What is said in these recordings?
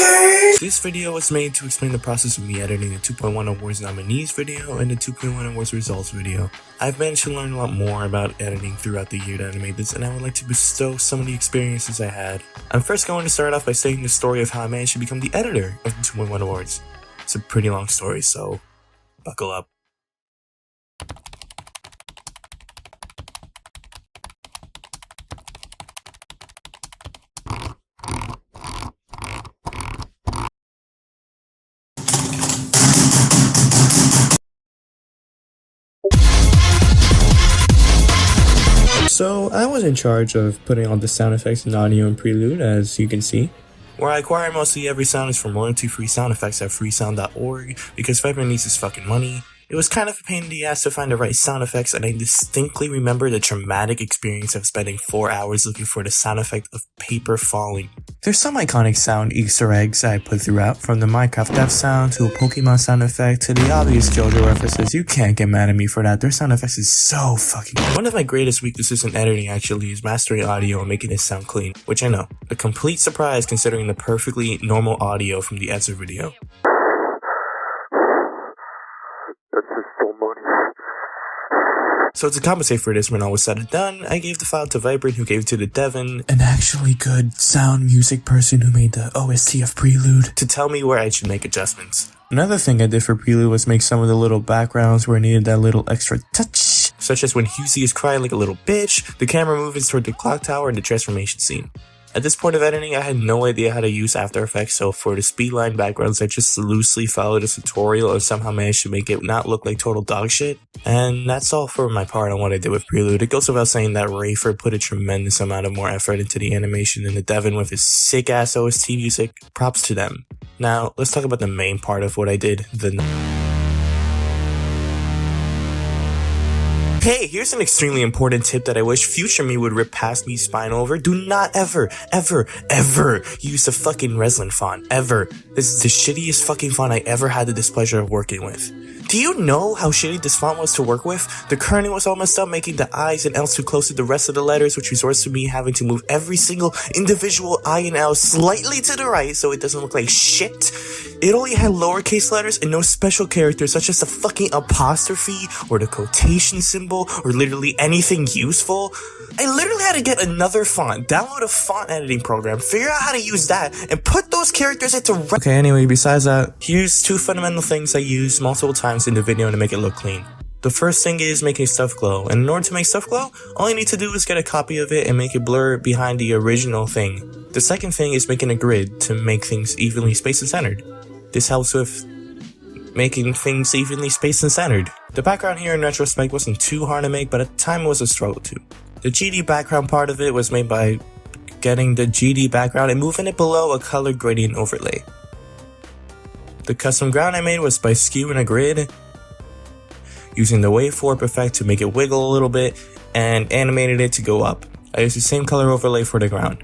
Okay. This video was made to explain the process of me editing the 2.1 Awards nominees video and the 2.1 Awards results video. I've managed to learn a lot more about editing throughout the year to animate this, and I would like to bestow some of the experiences I had. I'm first going to start off by saying the story of how I managed to become the editor of the 2.1 Awards. It's a pretty long story, so buckle up. So I was in charge of putting all the sound effects and audio in Prelude, as you can see. Where I acquire mostly every sound is from royalty-free sound effects at freesound.org, because Viper needs his fucking money. It was kind of a pain in the ass to find the right sound effects, and I distinctly remember the traumatic experience of spending 4 hours looking for the sound effect of paper falling. There's some iconic sound Easter eggs I put throughout, from the Minecraft death sound to a Pokemon sound effect to the obvious JoJo references. You can't get mad at me for that. Their sound effects is so fucking good. One of my greatest weaknesses in editing actually is mastering audio and making it sound clean, which I know, a complete surprise considering the perfectly normal audio from the answer video. So to compensate for this, when all was said and done, I gave the file to Vibrant, who gave it to the Devon, an actually good sound music person who made the OST of Prelude, to tell me where I should make adjustments. Another thing I did for Prelude was make some of the little backgrounds where I needed that little extra touch, such as when Husey is crying like a little bitch, the camera moving toward the clock tower, and the transformation scene. At this point of editing, I had no idea how to use After Effects, so for the speedline backgrounds, I just loosely followed a tutorial and somehow managed to make it not look like total dog shit. And that's all for my part on what I did with Prelude. It goes without saying that Rayford put a tremendous amount of more effort into the animation than the Devon with his sick-ass OST music. Props to them. Now, let's talk about the main part of what I did, Hey, here's an extremely important tip that I wish future me would rip past me spine over. Do not ever use the fucking Reslin font. Ever. This is the shittiest fucking font I ever had the displeasure of working with. Do you know how shitty this font was to work with? The kerning was all messed up, making the I's and L's too close to the rest of the letters, which resorts to me having to move every single individual I and L slightly to the right so it doesn't look like shit. It only had lowercase letters and no special characters such as the fucking apostrophe or the quotation symbol or literally anything useful. I literally had to get another font, download a font editing program, figure out how to use that, and put those characters into Okay, anyway, besides that, here's two fundamental things I use multiple times in the video to make it look clean. The first thing is making stuff glow, and in order to make stuff glow, all you need to do is get a copy of it and make it blur behind the original thing. The second thing is making a grid to make things evenly spaced and centered. This helps with making things evenly spaced and centered. The background here in retrospect wasn't too hard to make, but at the time it was a struggle too. The GD background part of it was made by getting the GD background and moving it below a color gradient overlay. The custom ground I made was by skewing a grid, using the waveform effect to make it wiggle a little bit, and animated it to go up. I used the same color overlay for the ground.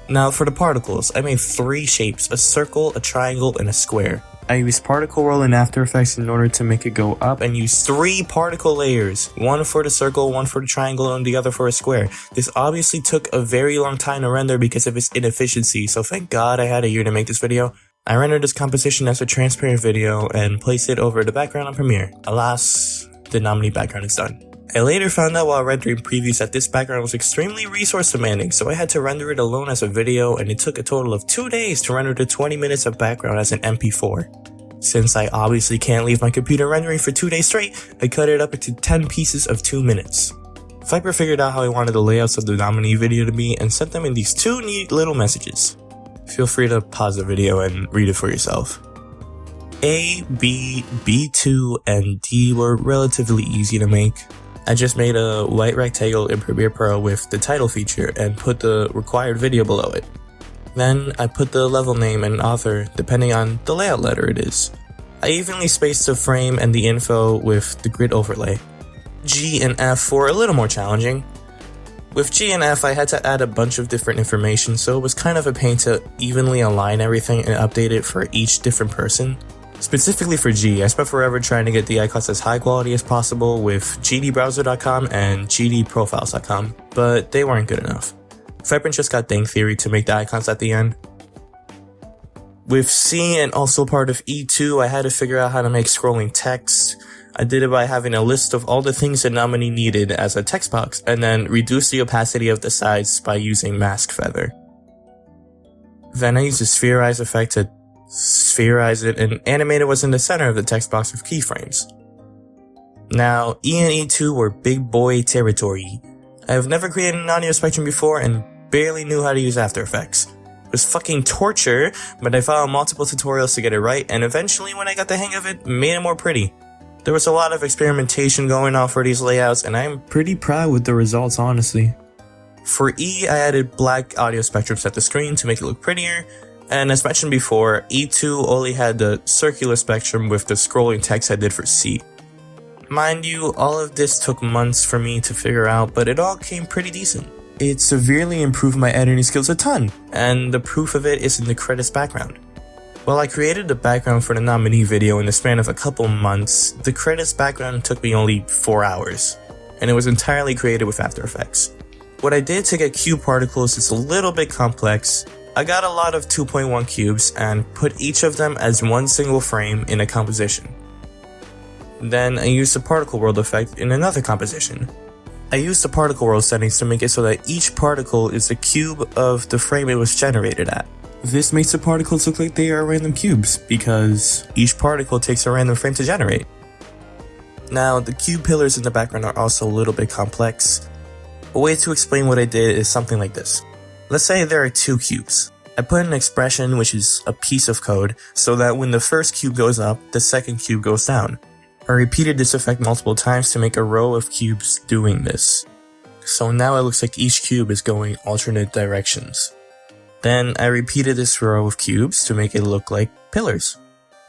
Now for the particles, I made 3 shapes, a circle, a triangle, and a square. I used particle roll in After Effects in order to make it go up and used 3 particle layers, one for the circle, one for the triangle, and the other for a square. This obviously took a very long time to render because of its inefficiency, so thank God I had a year to make this video. I rendered this composition as a transparent video and placed it over the background on Premiere. Alas, the nominee background is done. I later found out while rendering previews that this background was extremely resource demanding, so I had to render it alone as a video, and it took a total of 2 days to render the 20 minutes of background as an MP4. Since I obviously can't leave my computer rendering for 2 days straight, I cut it up into 10 pieces of 2 minutes. Viper figured out how I wanted the layouts of the nominee video to be and sent them in these 2 neat little messages. Feel free to pause the video and read it for yourself. A, B, B2, and D were relatively easy to make. I just made a white rectangle in Premiere Pro with the title feature and put the required video below it. Then I put the level name and author depending on the layout letter it is. I evenly spaced the frame and the info with the grid overlay. G and F were a little more challenging. With G and F I had to add a bunch of different information, so it was kind of a pain to evenly align everything and update it for each different person. Specifically for G, I spent forever trying to get the icons as high quality as possible with gdbrowser.com and gdprofiles.com, but they weren't good enough. Vibrant just got Dang Theory to make the icons at the end. With C and also part of E2, I had to figure out how to make scrolling text. I did it by having a list of all the things a nominee needed as a text box, and then reduce the opacity of the sides by using mask feather. Then I used the spherize effect to spherize it and animate it was in the center of the text box with keyframes. Now, E and E2 were big boy territory. I have never created an audio spectrum before and barely knew how to use After Effects. It was fucking torture, but I followed multiple tutorials to get it right, and eventually when I got the hang of it, made it more pretty. There was a lot of experimentation going on for these layouts, and I'm pretty proud with the results, honestly. For E, I added black audio spectrums at the screen to make it look prettier, and as mentioned before, E2 only had the circular spectrum with the scrolling text I did for C. Mind you, all of this took months for me to figure out, but it all came pretty decent. It severely improved my editing skills a ton, and the proof of it is in the credits background. While I created the background for the nominee video in the span of a couple months, the credits background took me only 4 hours, and it was entirely created with After Effects. What I did to get cube particles is a little bit complex. I got a lot of 2.1 cubes and put each of them as one single frame in a composition. Then I used the particle world effect in another composition. I used the particle world settings to make it so that each particle is a cube of the frame it was generated at. This makes the particles look like they are random cubes, because each particle takes a random frame to generate. Now, the cube pillars in the background are also a little bit complex. A way to explain what I did is something like this. Let's say there are 2 cubes. I put an expression, which is a piece of code, so that when the first cube goes up, the second cube goes down. I repeated this effect multiple times to make a row of cubes doing this. So now it looks like each cube is going alternate directions. Then I repeated this row of cubes to make it look like pillars.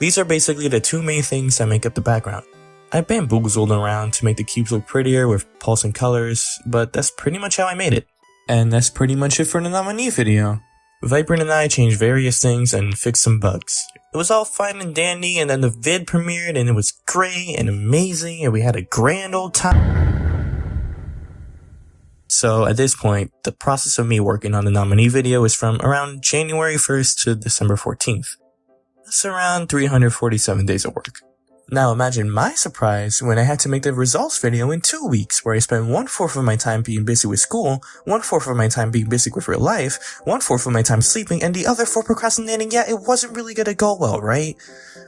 These are basically the 2 main things that make up the background. I bamboozled around to make the cubes look prettier with pulsing colors, but that's pretty much how I made it. And that's pretty much it for the nominee video. Viper and I changed various things and fixed some bugs. It was all fine and dandy, and then the vid premiered and it was great and amazing and we had a grand old time. So at this point, the process of me working on the nominee video is from around January 1st to December 14th. That's around 347 days of work. Now imagine my surprise when I had to make the results video in 2 weeks, where I spent 1/4 of my time being busy with school, 1/4 of my time being busy with real life, 1/4 of my time sleeping, and the other 4 procrastinating. Yeah, it wasn't really gonna go well, right?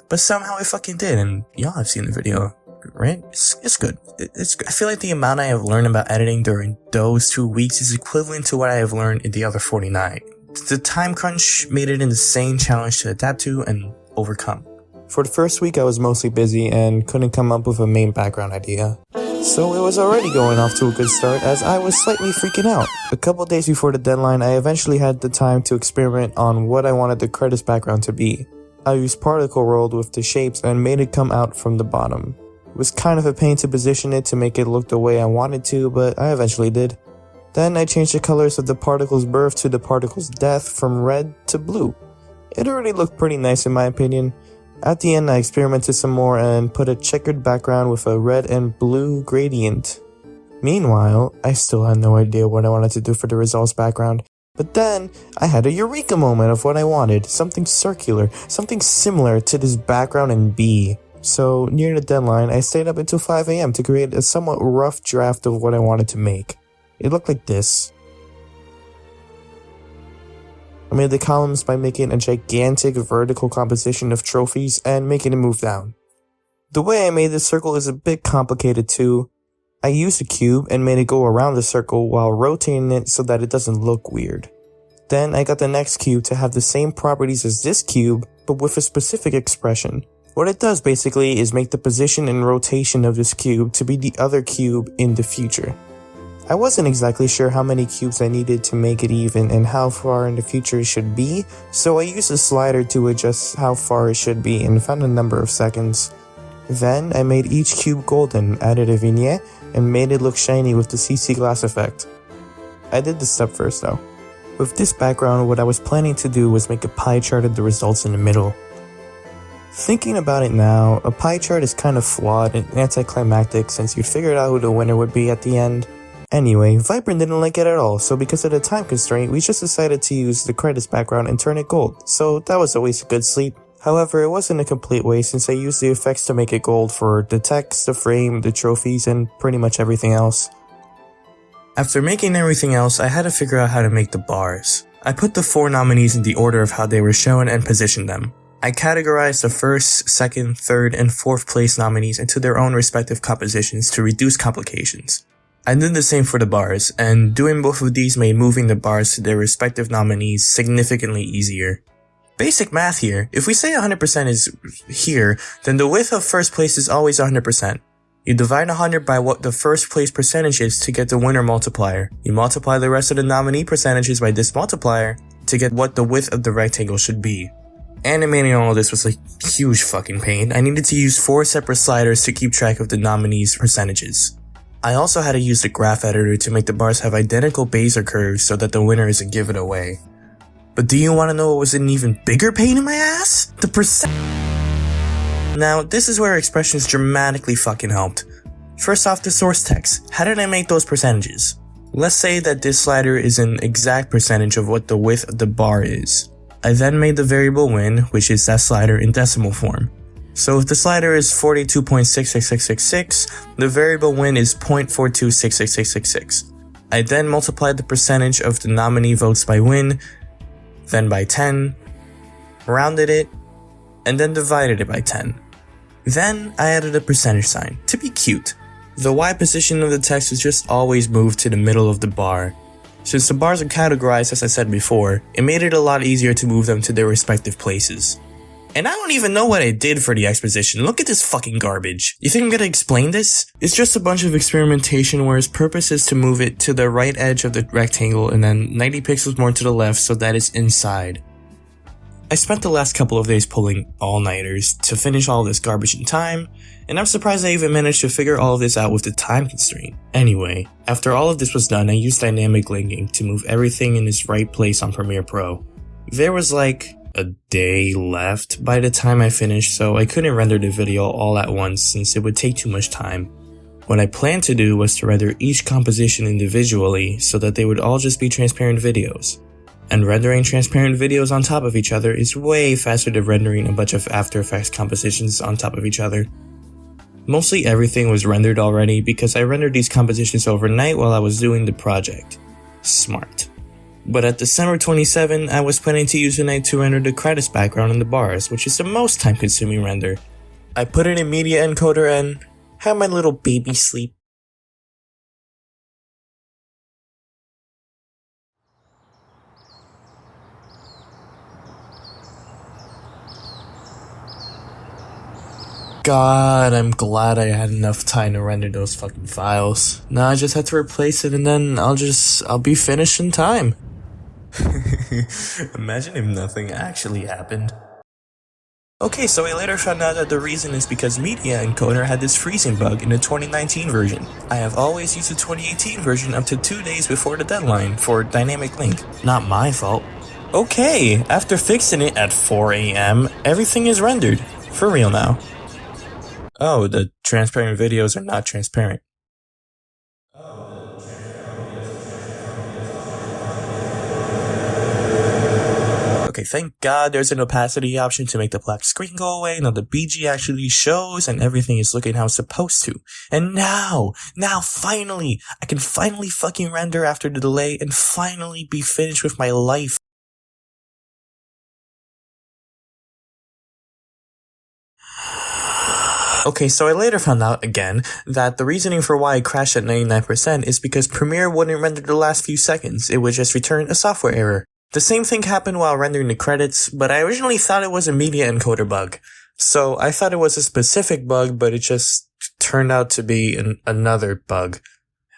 But somehow it fucking did, and y'all have seen the video, right? It's good. I feel like the amount I have learned about editing during those 2 weeks is equivalent to what I have learned in the other 49. The time crunch made it an insane challenge to adapt to and overcome. For the first week I was mostly busy and couldn't come up with a main background idea. So it was already going off to a good start as I was slightly freaking out. A couple days before the deadline, I eventually had the time to experiment on what I wanted the credits background to be. I used particle world with the shapes and made it come out from the bottom. It was kind of a pain to position it to make it look the way I wanted to, but I eventually did. Then I changed the colors of the particle's birth to the particle's death from red to blue. It already looked pretty nice in my opinion. At the end, I experimented some more and put a checkered background with a red and blue gradient. Meanwhile, I still had no idea what I wanted to do for the results background, but then I had a eureka moment of what I wanted, something circular, something similar to this background in B. So near the deadline, I stayed up until 5 AM to create a somewhat rough draft of what I wanted to make. It looked like this. I made the columns by making a gigantic vertical composition of trophies and making it move down. The way I made this circle is a bit complicated too. I used a cube and made it go around the circle while rotating it so that it doesn't look weird. Then I got the next cube to have the same properties as this cube, but with a specific expression. What it does basically is make the position and rotation of this cube to be the other cube in the future. I wasn't exactly sure how many cubes I needed to make it even and how far in the future it should be, so I used a slider to adjust how far it should be and found a number of seconds. Then I made each cube golden, added a vignette, and made it look shiny with the CC glass effect. I did this step first though. With this background, what I was planning to do was make a pie chart of the results in the middle. Thinking about it now, a pie chart is kind of flawed and anticlimactic since you figured out who the winner would be at the end. Anyway, Vibrant didn't like it at all, so because of the time constraint, we just decided to use the credits background and turn it gold, so that was always a good sleep. However, it wasn't a complete waste since I used the effects to make it gold for the text, the frame, the trophies, and pretty much everything else. After making everything else, I had to figure out how to make the bars. I put the 4 nominees in the order of how they were shown and positioned them. I categorized the first, second, third, and fourth place nominees into their own respective compositions to reduce complications. I did the same for the bars, and doing both of these made moving the bars to their respective nominees significantly easier. Basic math here, if we say 100% is here, then the width of first place is always 100%. You divide 100 by what the first place percentage is to get the winner multiplier. You multiply the rest of the nominee percentages by this multiplier to get what the width of the rectangle should be. Animating all of this was a huge fucking pain. I needed to use 4 separate sliders to keep track of the nominees' percentages. I also had to use the graph editor to make the bars have identical Bezier curves so that the winner isn't given away. But do you want to know what was an even bigger pain in my ass? The percent. Now, this is where expressions dramatically fucking helped. First off, the source text. How did I make those percentages? Let's say that this slider is an exact percentage of what the width of the bar is. I then made the variable win, which is that slider, in decimal form. So if the slider is 42.66666, the variable win is 0.426666. I then multiplied the percentage of the nominee votes by win, then by 10, rounded it, and then divided it by 10. Then I added a percentage sign, to be cute. The Y position of the text was just always moved to the middle of the bar. Since the bars are categorized as I said before, it made it a lot easier to move them to their respective places. And I don't even know what I did for the exposition. Look at this fucking garbage. You think I'm gonna explain this? It's just a bunch of experimentation where its purpose is to move it to the right edge of the rectangle and then 90 pixels more to the left so that it's inside. I spent the last couple of days pulling all-nighters to finish all this garbage in time, and I'm surprised I even managed to figure all of this out with the time constraint. Anyway, after all of this was done, I used dynamic linking to move everything in its right place on Premiere Pro. There was like a day left by the time I finished, so I couldn't render the video all at once since it would take too much time. What I planned to do was to render each composition individually so that they would all just be transparent videos. And rendering transparent videos on top of each other is way faster than rendering a bunch of After Effects compositions on top of each other. Mostly everything was rendered already because I rendered these compositions overnight while I was doing the project. Smart. But at December 27, I was planning to use the night to render the credits background and the bars, which is the most time-consuming render. I put it in Media Encoder and had my little baby sleep. God, I'm glad I had enough time to render those fucking files. Now I just have to replace it and then I'll be finished in time. Imagine if nothing actually happened. Okay, so I later found out that the reason is because Media Encoder had this freezing bug in the 2019 version. I have always used the 2018 version up to 2 days before the deadline for dynamic link. Not my fault. Okay, after fixing it at 4 AM, everything is rendered. For real now. Oh, the transparent videos are not transparent. Okay, thank God there's an opacity option to make the black screen go away. Now the BG actually shows and everything is looking how it's supposed to. And now finally, I can finally fucking render after the delay and finally be finished with my life. Okay, so I later found out again that the reasoning for why it crashed at 99% is because Premiere wouldn't render the last few seconds. It would just return a software error. The same thing happened while rendering the credits, but I originally thought it was a Media Encoder bug. So I thought it was a specific bug, but it just turned out to be another bug.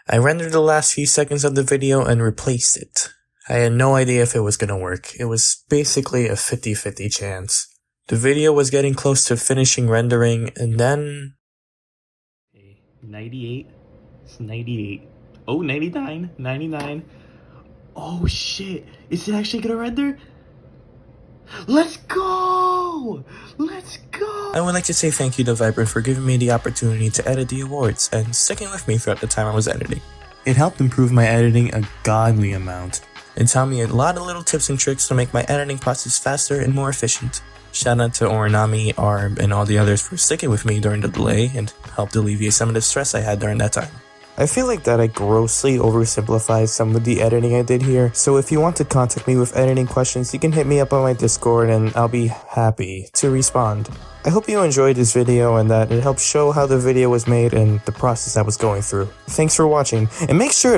I rendered the last few seconds of the video and replaced it. I had no idea if it was gonna work. It was basically a 50-50 chance. The video was getting close to finishing rendering, and then... 98, 98, oh, 99, 99. Oh shit, is it actually gonna render? Let's go! Let's go! I would like to say thank you to Vibrant for giving me the opportunity to edit the awards and sticking with me throughout the time I was editing. It helped improve my editing a godly amount, and taught me a lot of little tips and tricks to make my editing process faster and more efficient. Shout out to Orinami, Arb, and all the others for sticking with me during the delay and helped alleviate some of the stress I had during that time. I feel like that I grossly oversimplified some of the editing I did here, so if you want to contact me with editing questions, you can hit me up on my Discord and I'll be happy to respond. I hope you enjoyed this video and that it helped show how the video was made and the process I was going through. Thanks for watching, and make sure